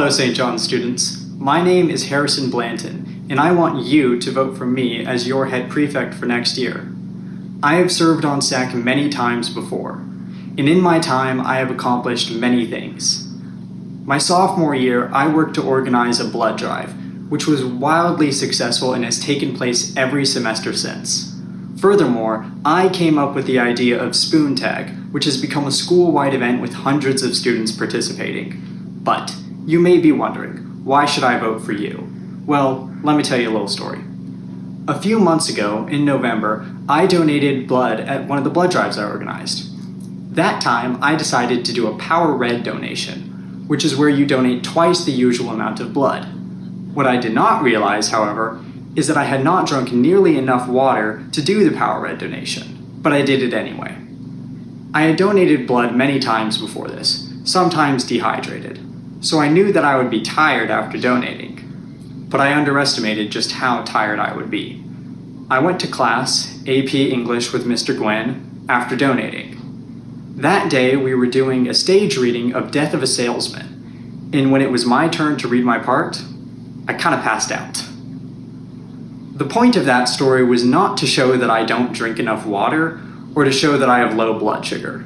Hello, St. John's students. My name is Harrison Blanton, and I want you to vote for me as your head prefect for next year. I have served on SAC many times before, and in my time I have accomplished many things. My sophomore year, I worked to organize a blood drive, which was wildly successful and has taken place every semester since. Furthermore, I came up with the idea of Spoon Tag, which has become a school-wide event with hundreds of students participating. But you may be wondering, why should I vote for you? Well, let me tell you a little story. A few months ago, in November, I donated blood at one of the blood drives I organized. That time, I decided to do a Power Red donation, which is where you donate twice the usual amount of blood. What I did not realize, however, is that I had not drunk nearly enough water to do the Power Red donation, but I did it anyway. I had donated blood many times before this, sometimes dehydrated, so I knew that I would be tired after donating, but I underestimated just how tired I would be. I went to class, AP English with Mr. Gwen, after donating. That day we were doing a stage reading of Death of a Salesman, and when it was my turn to read my part, I kind of passed out. The point of that story was not to show that I don't drink enough water or to show that I have low blood sugar,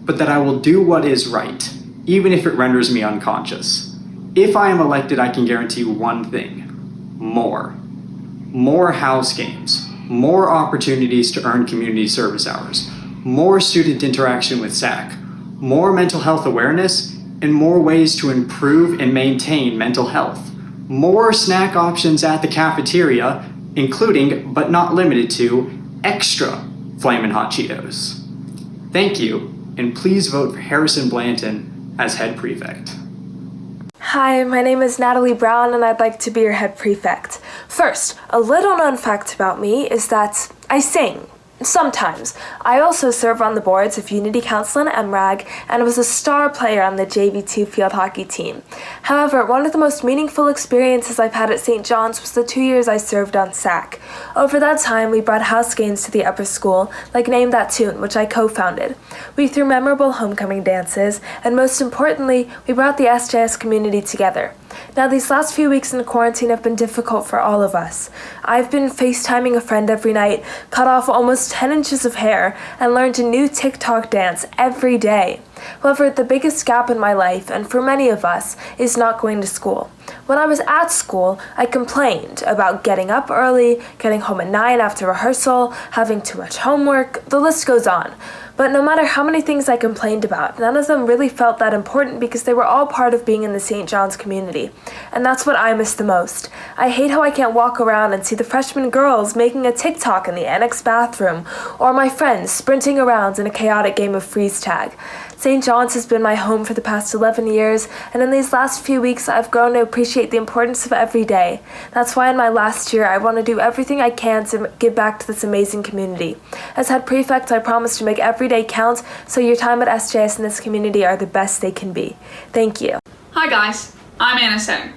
but that I will do what is right, even if it renders me unconscious. If I am elected, I can guarantee one thing: more. More house games, more opportunities to earn community service hours, more student interaction with SAC, more mental health awareness, and more ways to improve and maintain mental health. More snack options at the cafeteria, including, but not limited to, extra Flamin' Hot Cheetos. Thank you, and please vote for Harrison Blanton as head prefect. Hi, my name is Natalie Brown, and I'd like to be your head prefect. First, a little known fact about me is that I sing. Sometimes. I also serve on the boards of Unity Council and MRAG, and was a star player on the JV2 field hockey team. However, one of the most meaningful experiences I've had at St. John's was the 2 years I served on SAC. Over that time, we brought house games to the upper school, like Name That Tune, which I co-founded. We threw memorable homecoming dances, and most importantly, we brought the SJS community together. Now, these last few weeks in quarantine have been difficult for all of us. I've been FaceTiming a friend every night, cut off almost 10 inches of hair, and learned a new TikTok dance every day. However, the biggest gap in my life, and for many of us, is not going to school. When I was at school, I complained about getting up early, getting home at 9 after rehearsal, having too much homework, the list goes on. But no matter how many things I complained about, none of them really felt that important because they were all part of being in the St. John's community. And that's what I miss the most. I hate how I can't walk around and see the freshman girls making a TikTok in the annex bathroom, or my friends sprinting around in a chaotic game of freeze tag. St. John's has been my home for the past 11 years, and in these last few weeks I've grown to appreciate the importance of every day. That's why in my last year I want to do everything I can to give back to this amazing community. As head prefect, I promise to make every day count, so your time at SJS in this community are the best they can be. Thank you. Hi guys, I'm Anna Sang.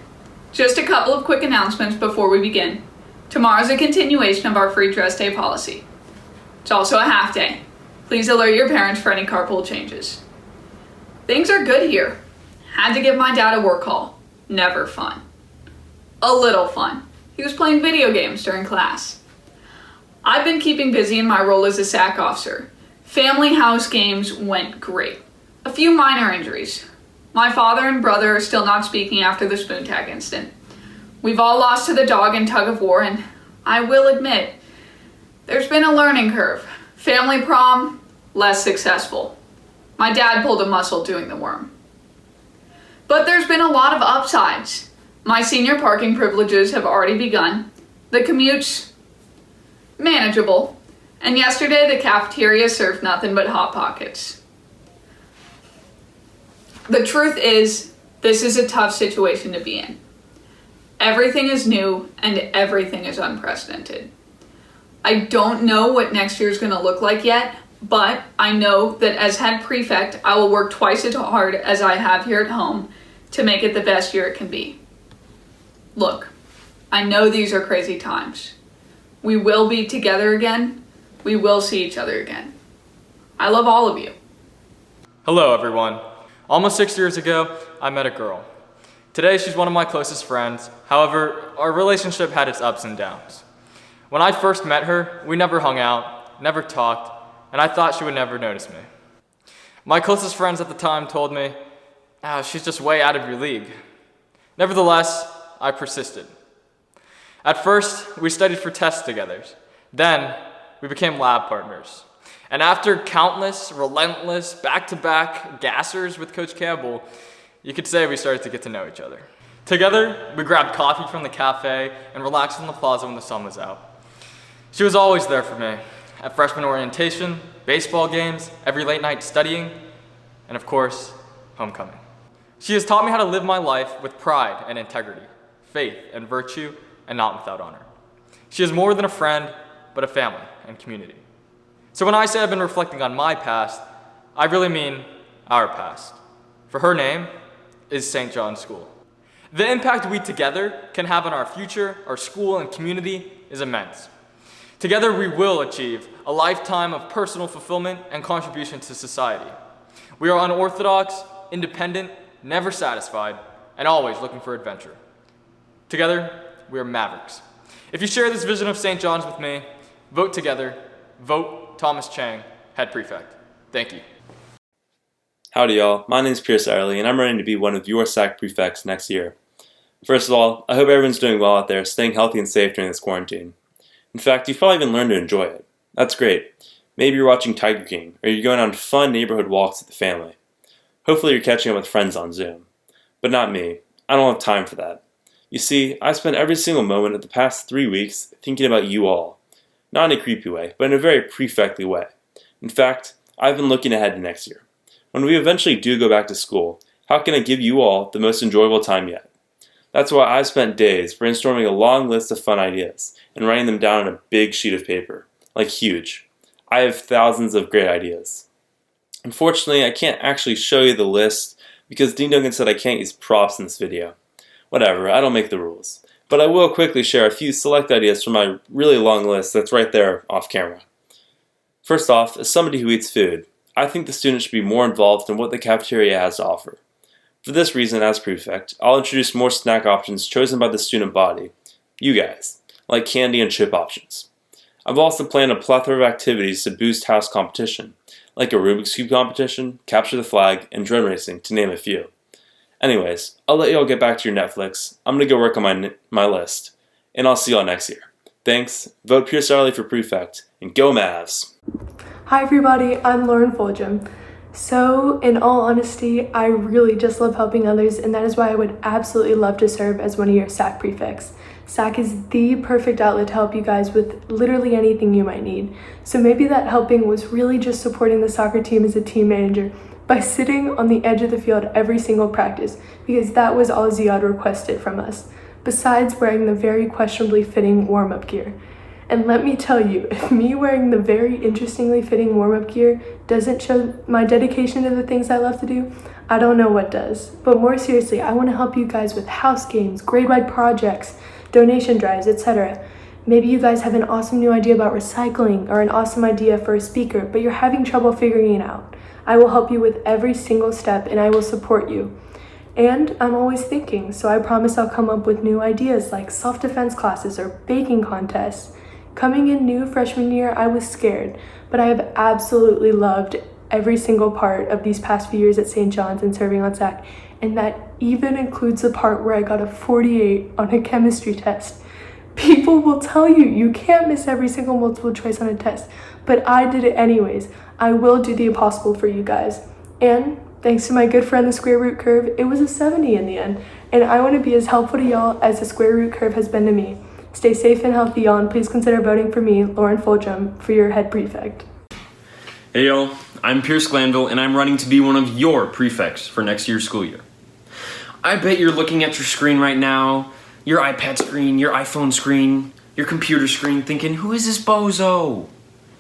Just a couple of quick announcements before we begin. Tomorrow's a continuation of our free dress day policy. It's also a half day. Please alert your parents for any carpool changes. Things are good here. Had to give my dad a work call. Never fun. A little fun. He was playing video games during class. I've been keeping busy in my role as a SAC officer. Family house games went great. A few minor injuries. My father and brother are still not speaking after the spoon tag incident. We've all lost to the dog in tug of war, and I will admit, there's been a learning curve. Family prom, less successful. My dad pulled a muscle doing the worm. But there's been a lot of upsides. My senior parking privileges have already begun. The commute's manageable. And yesterday the cafeteria served nothing but Hot Pockets. The truth is, this is a tough situation to be in. Everything is new and everything is unprecedented. I don't know what next year is going to look like yet, but I know that as head prefect, I will work twice as hard as I have here at home to make it the best year it can be. Look, I know these are crazy times. We will be together again. We will see each other again. I love all of you. Hello, everyone. Almost 6 years ago, I met a girl. Today, she's one of my closest friends. However, our relationship had its ups and downs. When I first met her, we never hung out, never talked, and I thought she would never notice me. My closest friends at the time told me, she's just way out of your league. Nevertheless, I persisted. At first, we studied for tests together. Then, we became lab partners. And after countless, relentless, back-to-back gassers with Coach Campbell, you could say we started to get to know each other. Together, we grabbed coffee from the cafe and relaxed on the plaza when the sun was out. She was always there for me, at freshman orientation, baseball games, every late night studying, and of course, homecoming. She has taught me how to live my life with pride and integrity, faith and virtue, and not without honor. She is more than a friend, but a family and community. So when I say I've been reflecting on my past, I really mean our past. For her name is St. John's School. The impact we together can have on our future, our school, and community is immense. Together we will achieve a lifetime of personal fulfillment and contribution to society. We are unorthodox, independent, never satisfied, and always looking for adventure. Together, we are Mavericks. If you share this vision of St. John's with me, vote together, vote Thomas Chang, Head Prefect. Thank you. Howdy y'all, my name is Pierce Early and I'm running to be one of your SAC prefects next year. First of all, I hope everyone's doing well out there, staying healthy and safe during this quarantine. In fact, you've probably even learned to enjoy it. That's great. Maybe you're watching Tiger King, or you're going on fun neighborhood walks with the family. Hopefully you're catching up with friends on Zoom. But not me. I don't have time for that. You see, I spent every single moment of the past 3 weeks thinking about you all. Not in a creepy way, but in a very prefectly way. In fact, I've been looking ahead to next year. When we eventually do go back to school, how can I give you all the most enjoyable time yet? That's why I've spent days brainstorming a long list of fun ideas and writing them down on a big sheet of paper. Like huge. I have thousands of great ideas. Unfortunately, I can't actually show you the list because Dean Duncan said I can't use props in this video. Whatever, I don't make the rules. But I will quickly share a few select ideas from my really long list that's right there off camera. First off, as somebody who eats food, I think the students should be more involved in what the cafeteria has to offer. For this reason, as prefect, I'll introduce more snack options chosen by the student body, you guys, like candy and chip options. I've also planned a plethora of activities to boost house competition, like a Rubik's Cube competition, capture the flag, and drone racing, to name a few. Anyways, I'll let you all get back to your Netflix. I'm going to go work on my list, and I'll see y'all next year. Thanks, vote Pierce Arley for prefect, and go Mavs! Hi everybody, I'm Lauren Fulgham. So, in all honesty, I really just love helping others, and that is why I would absolutely love to serve as one of your SAC prefects. SAC is the perfect outlet to help you guys with literally anything you might need. So maybe that helping was really just supporting the soccer team as a team manager by sitting on the edge of the field every single practice, because that was all Ziad requested from us, besides wearing the very questionably fitting warm-up gear. And let me tell you, if me wearing the very interestingly fitting warm-up gear doesn't show my dedication to the things I love to do, I don't know what does. But more seriously, I want to help you guys with house games, grade-wide projects, donation drives, etc. Maybe you guys have an awesome new idea about recycling or an awesome idea for a speaker, but you're having trouble figuring it out. I will help you with every single step and I will support you. And I'm always thinking, so I promise I'll come up with new ideas like self-defense classes or baking contests. Coming in new freshman year, I was scared, but I have absolutely loved every single part of these past few years at St. John's and serving on SAC, and that even includes the part where I got a 48 on a chemistry test. People will tell you you can't miss every single multiple choice on a test, but I did it anyways. I will do the impossible for you guys. And thanks to my good friend the square root curve, it was a 70 in the end, and I want to be as helpful to y'all as the square root curve has been to me. Stay safe and healthy, y'all, and please consider voting for me, Lauren Fulgham, for your head prefect. Hey y'all, I'm Pierce Glanville, and I'm running to be one of your prefects for next year's school year. I bet you're looking at your screen right now, your iPad screen, your iPhone screen, your computer screen, thinking, who is this bozo?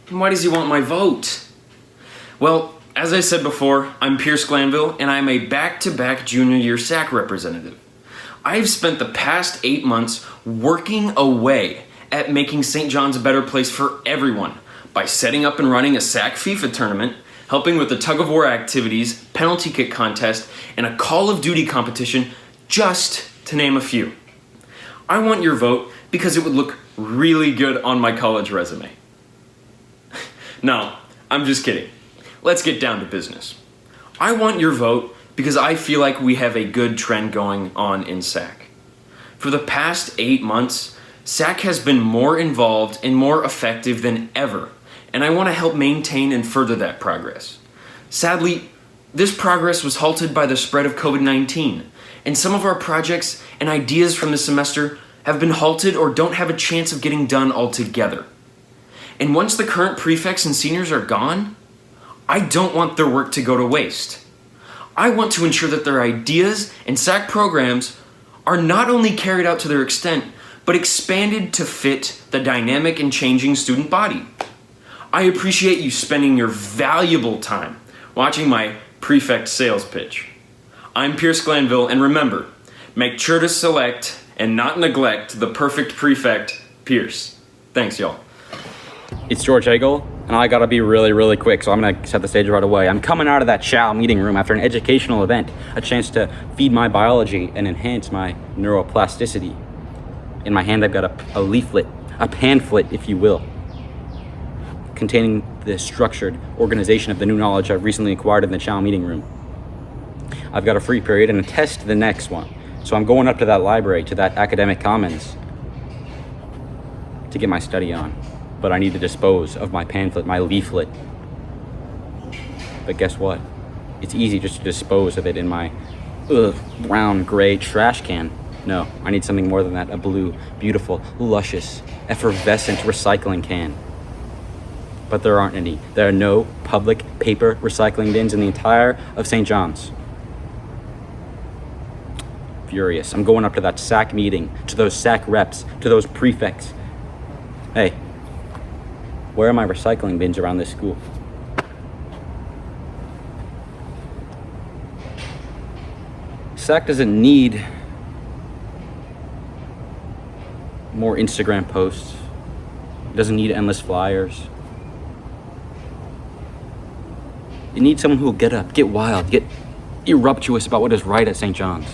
And why does he want my vote? Well, as I said before, I'm Pierce Glanville, and I'm a back-to-back junior year SAC representative. I've spent the past 8 months working away at making St. John's a better place for everyone by setting up and running a SAC FIFA tournament, helping with the tug-of-war activities, penalty kick contest, and a Call of Duty competition just to name a few. I want your vote because it would look really good on my college resume. No, I'm just kidding. Let's get down to business. I want your vote because I feel like we have a good trend going on in SAC. For the past 8 months, SAC has been more involved and more effective than ever, and I want to help maintain and further that progress. Sadly, this progress was halted by the spread of COVID-19, and some of our projects and ideas from this semester have been halted or don't have a chance of getting done altogether. And once the current prefects and seniors are gone, I don't want their work to go to waste. I want to ensure that their ideas and SAC programs are not only carried out to their extent, but expanded to fit the dynamic and changing student body. I appreciate you spending your valuable time watching my prefect sales pitch. I'm Pierce Glanville, and remember, make sure to select and not neglect the perfect prefect, Pierce. Thanks, y'all. It's George Hagel, and I gotta be really quick, so I'm gonna set the stage right away. I'm coming out of that chow meeting room after an educational event, a chance to feed my biology and enhance my neuroplasticity. In my hand, I've got a leaflet, a pamphlet, if you will, containing the structured organization of the new knowledge I've recently acquired in the chow meeting room. I've got a free period and a test the next one, so I'm going up to that library, to that academic commons, to get my study on. But I need to dispose of my pamphlet, my leaflet. But guess what? It's easy just to dispose of it in my brown, gray trash can. No, I need something more than that. A blue, beautiful, luscious, effervescent recycling can. But there aren't any. There are no public paper recycling bins in the entire of St. John's. Furious. I'm going up to that SAC meeting, to those SAC reps, to those prefects. Hey, where are my recycling bins around this school? SAC doesn't need more Instagram posts. It doesn't need endless flyers. It needs someone who will get up, get wild, get eruptuous about what is right at St. John's.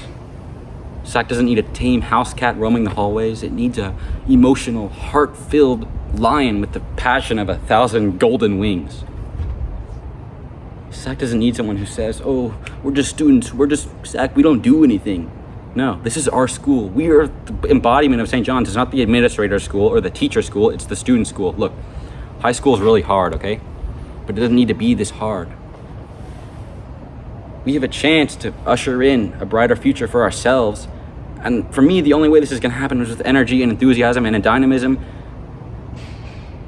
SAC doesn't need a tame house cat roaming the hallways. It needs a emotional, heart-filled lion with the passion of 1,000 golden wings. SAC doesn't need someone who says, oh, we're just students, we're just SAC, we don't do anything. No, this is our school. We are the embodiment of St. John's. It's not the administrator school or the teacher school, it's the student school. Look, high school is really hard, okay? But it doesn't need to be this hard. We have a chance to usher in a brighter future for ourselves. And for me, the only way this is going to happen is with energy and enthusiasm and a dynamism.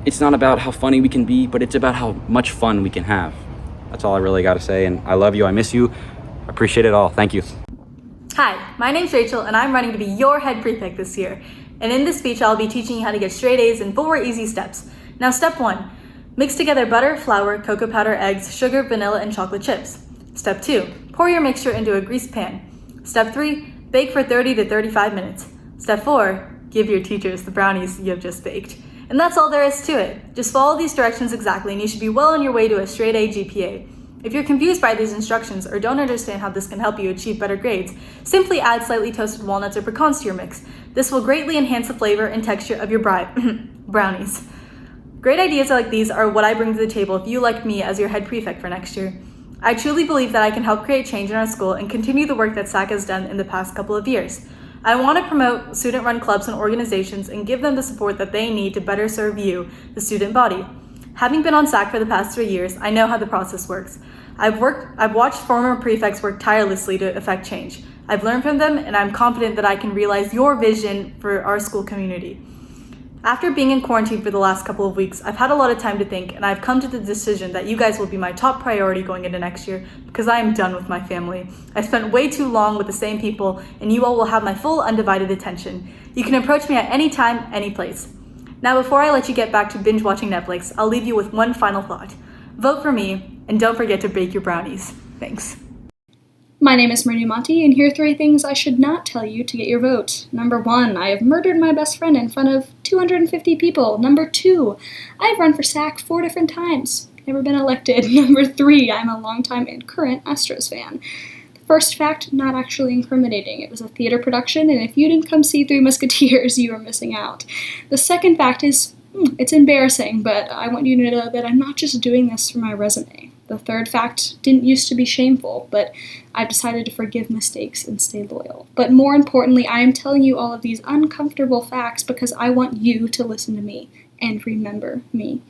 It's not about how funny we can be, but it's about how much fun we can have. That's all I really got to say. And I love you. I miss you. Appreciate it all. Thank you. Hi, my name's Rachel, and I'm running to be your head prefect this year. And in this speech, I'll be teaching you how to get straight A's in 4 easy steps. Now, step 1, mix together butter, flour, cocoa powder, eggs, sugar, vanilla, and chocolate chips. Step 2, pour your mixture into a greased pan. Step 3, bake for 30 to 35 minutes. Step 4, give your teachers the brownies you have just baked. And that's all there is to it. Just follow these directions exactly and you should be well on your way to a straight A GPA. If you're confused by these instructions or don't understand how this can help you achieve better grades, simply add slightly toasted walnuts or pecans to your mix. This will greatly enhance the flavor and texture of your brownies. Great ideas like these are what I bring to the table if you elect me as your head prefect for next year. I truly believe that I can help create change in our school and continue the work that SAC has done in the past couple of years. I want to promote student-run clubs and organizations and give them the support that they need to better serve you, the student body. Having been on SAC for the past 3 years, I know how the process works. I've watched former prefects work tirelessly to effect change. I've learned from them, and I'm confident that I can realize your vision for our school community. After being in quarantine for the last couple of weeks, I've had a lot of time to think, and I've come to the decision that you guys will be my top priority going into next year because I am done with my family. I spent way too long with the same people, and you all will have my full undivided attention. You can approach me at any time, any place. Now, before I let you get back to binge watching Netflix, I'll leave you with one final thought. Vote for me, and don't forget to bake your brownies. Thanks. My name is Maria Monti, and here are 3 things I should not tell you to get your vote. Number 1, I have murdered my best friend in front of 250 people. Number 2, I've run for SAC 4 different times. Never been elected. Number 3, I'm a longtime and current Astros fan. The First fact, not actually incriminating. It was a theater production, and if you didn't come see Three Musketeers, you are missing out. The second fact is, it's embarrassing, but I want you to know that I'm not just doing this for my resume. The third fact didn't used to be shameful, but I've decided to forgive mistakes and stay loyal. But more importantly, I am telling you all of these uncomfortable facts because I want you to listen to me and remember me.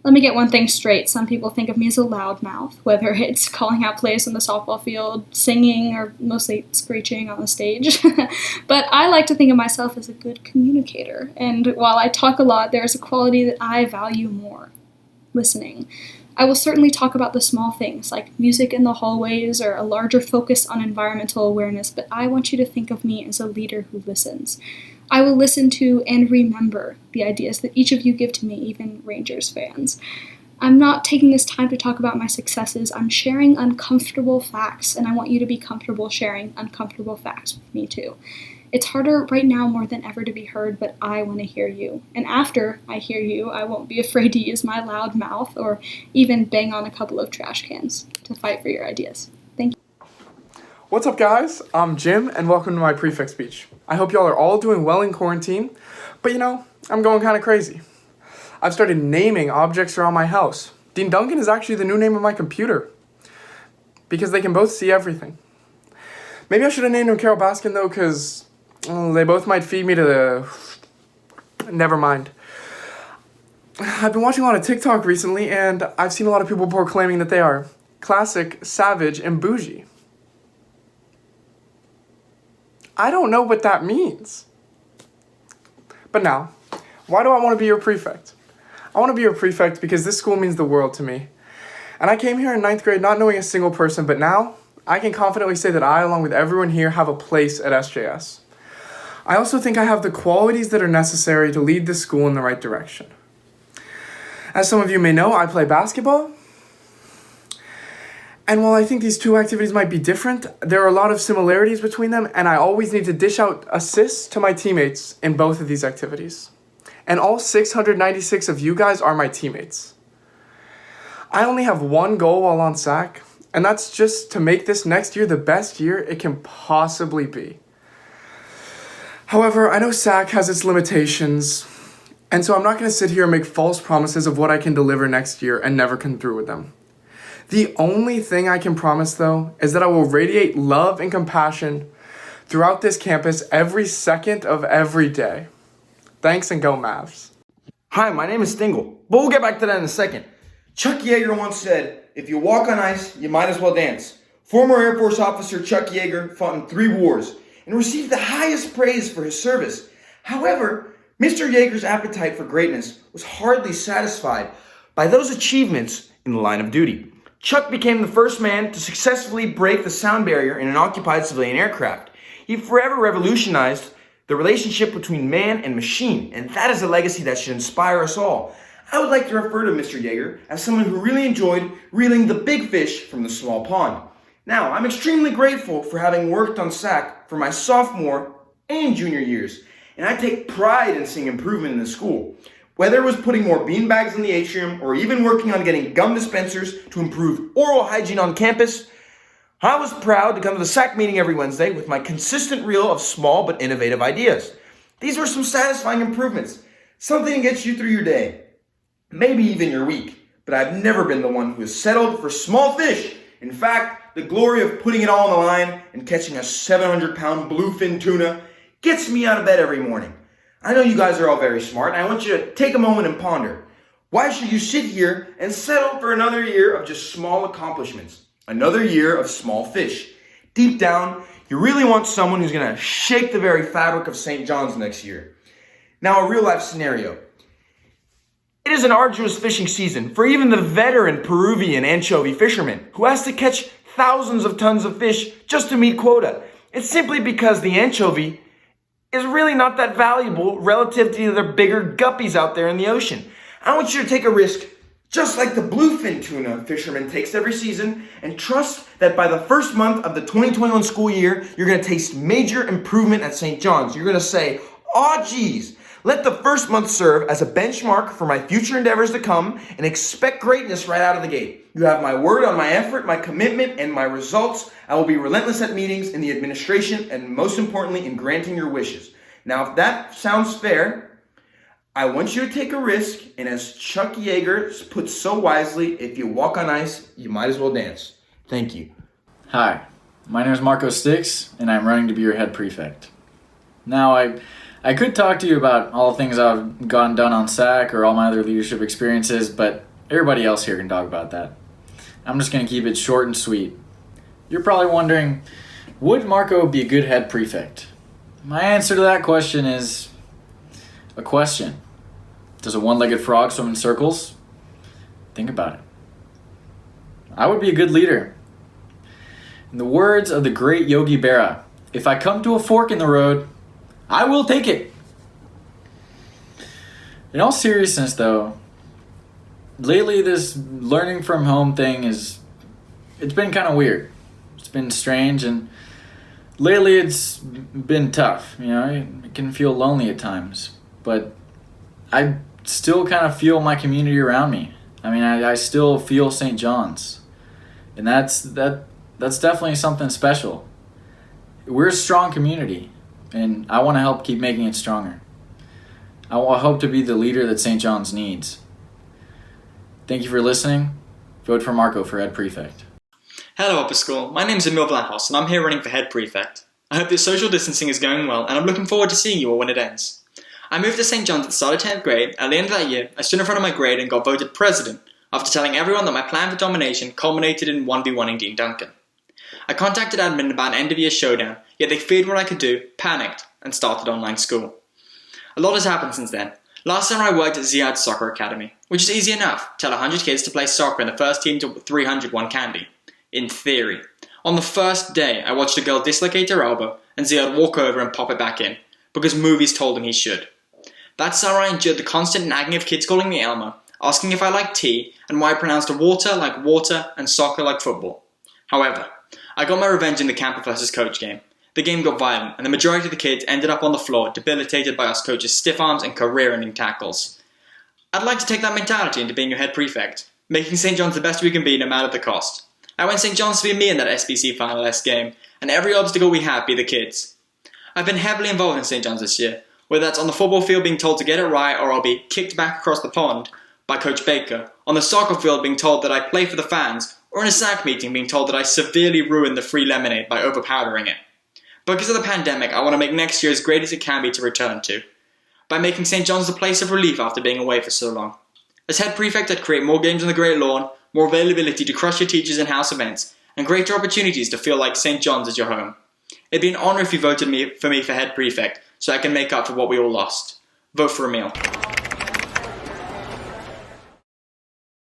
Let me get one thing straight. Some people think of me as a loudmouth, whether it's calling out plays on the softball field, singing, or mostly screeching on the stage. But I like to think of myself as a good communicator. And while I talk a lot, there's a quality that I value more: listening. I will certainly talk about the small things, like music in the hallways or a larger focus on environmental awareness, but I want you to think of me as a leader who listens. I will listen to and remember the ideas that each of you give to me, even Rangers fans. I'm not taking this time to talk about my successes. I'm sharing uncomfortable facts, and I want you to be comfortable sharing uncomfortable facts with me too. It's harder right now more than ever to be heard, but I want to hear you. And after I hear you, I won't be afraid to use my loud mouth or even bang on a couple of trash cans to fight for your ideas. Thank you. What's up, guys? I'm Jim, and welcome to my prefect speech. I hope y'all are all doing well in quarantine, but I'm going kind of crazy. I've started naming objects around my house. Dean Duncan is actually the new name of my computer, because they can both see everything. Maybe I should have named him Carol Baskin, though, because they both might feed me to the... Never mind. I've been watching a lot of TikTok recently, and I've seen a lot of people proclaiming that they are classic, savage, and bougie. I don't know what that means. But now, why do I want to be your prefect? I want to be your prefect because this school means the world to me. And I came here in 9th grade not knowing a single person, but now I can confidently say that I, along with everyone here, have a place at SJS. I also think I have the qualities that are necessary to lead this school in the right direction. As some of you may know, I play basketball. And while I think these two activities might be different, there are a lot of similarities between them, and I always need to dish out assists to my teammates in both of these activities. And all 696 of you guys are my teammates. I only have one goal while on SAC, and that's just to make this next year the best year it can possibly be. However, I know SAC has its limitations, and so I'm not going to sit here and make false promises of what I can deliver next year and never come through with them. The only thing I can promise, though, is that I will radiate love and compassion throughout this campus every second of every day. Thanks, and go Mavs. Hi, my name is Stingle, but we'll get back to that in a second. Chuck Yeager once said, "If you walk on ice, you might as well dance." Former Air Force officer Chuck Yeager fought in 3 wars and received the highest praise for his service. However, Mr. Yeager's appetite for greatness was hardly satisfied by those achievements in the line of duty. Chuck became the first man to successfully break the sound barrier in an occupied civilian aircraft. He forever revolutionized the relationship between man and machine, and that is a legacy that should inspire us all. I would like to refer to Mr. Yeager as someone who really enjoyed reeling the big fish from the small pond. Now, I'm extremely grateful for having worked on SAC for my sophomore and junior years, and I take pride in seeing improvement in the school. Whether it was putting more beanbags in the atrium or even working on getting gum dispensers to improve oral hygiene on campus, I was proud to come to the SAC meeting every Wednesday with my consistent reel of small but innovative ideas. These were some satisfying improvements, something to get you through your day, maybe even your week. But I've never been the one who has settled for small fish. In fact, the glory of putting it all on the line and catching a 700-pound bluefin tuna gets me out of bed every morning. I know you guys are all very smart, and I want you to take a moment and ponder. Why should you sit here and settle for another year of just small accomplishments? Another year of small fish. Deep down, you really want someone who's going to shake the very fabric of St. John's next year. Now, a real-life scenario. It is an arduous fishing season for even the veteran Peruvian anchovy fisherman who has to catch thousands of tons of fish just to meet quota. It's simply because the anchovy is really not that valuable relative to the other bigger guppies out there in the ocean. I want you to take a risk, just like the bluefin tuna fisherman takes every season, and trust that by the first month of the 2021 school year, you're going to taste major improvement at St. John's. You're going to say, "Aw, geez, Let the first month serve as a benchmark for my future endeavors to come, and expect greatness right out of the gate. You have my word on my effort, my commitment, and my results. I will be relentless at meetings, in the administration, and most importantly, in granting your wishes. Now, if that sounds fair, I want you to take a risk, and as Chuck Yeager puts so wisely, if you walk on ice, you might as well dance. Thank you. Hi, my name is Marco Stix, and I'm running to be your head prefect. Now, I could talk to you about all the things I've gotten done on SAC or all my other leadership experiences, but everybody else here can talk about that. I'm just going to keep it short and sweet. You're probably wondering, would Marco be a good head prefect? My answer to that question is a question. Does a one-legged frog swim in circles? Think about it. I would be a good leader. In the words of the great Yogi Berra, if I come to a fork in the road, I will take it. In all seriousness though, lately this learning from home thing it's been kind of weird. It's been strange, and lately it's been tough. You know, it can feel lonely at times, but I still kind of feel my community around me. I mean, I still feel St. John's, and that's definitely something special. We're a strong community, and I want to help keep making it stronger. I hope to be the leader that St. John's needs. Thank you for listening. Vote for Marco for head prefect. Hello Upper School, my name is Emil Vlahos and I'm here running for head prefect. I hope that social distancing is going well and I'm looking forward to seeing you all when it ends. I moved to St. John's at the start of 10th grade. At the end of that year, I stood in front of my grade and got voted president after telling everyone that my plan for domination culminated in 1v1ing Dean Duncan. I contacted admin about an end of year showdown, yet they feared what I could do, panicked, and started online school. A lot has happened since then. Last summer I worked at Ziad's Soccer Academy, which is easy enough. Tell 100 kids to play soccer and the first team to 300 won candy. In theory. On the first day, I watched a girl dislocate her elbow and Ziad walk over and pop it back in, because movies told him he should. That summer I endured the constant nagging of kids calling me Elmo, asking if I liked tea, and why I pronounced water like water and soccer like football. However, I got my revenge in the camper versus coach game. The game got violent, and the majority of the kids ended up on the floor, debilitated by us coaches' stiff arms and career-ending tackles. I'd like to take that mentality into being your head prefect, making St. John's the best we can be no matter the cost. I want St. John's to be me in that SBC Final S game, and every obstacle we have be the kids. I've been heavily involved in St. John's this year, whether that's on the football field being told to get it right or I'll be kicked back across the pond by Coach Baker, on the soccer field being told that I play for the fans, or in a SAC meeting being told that I severely ruined the free lemonade by overpowdering it. Because of the pandemic, I want to make next year as great as it can be to return to, by making St. John's a place of relief after being away for so long. As head prefect, I'd create more games on the Great Lawn, more availability to crush your teachers in house events, and greater opportunities to feel like St. John's is your home. It'd be an honour if you voted for me for head prefect, so I can make up for what we all lost. Vote for Emil.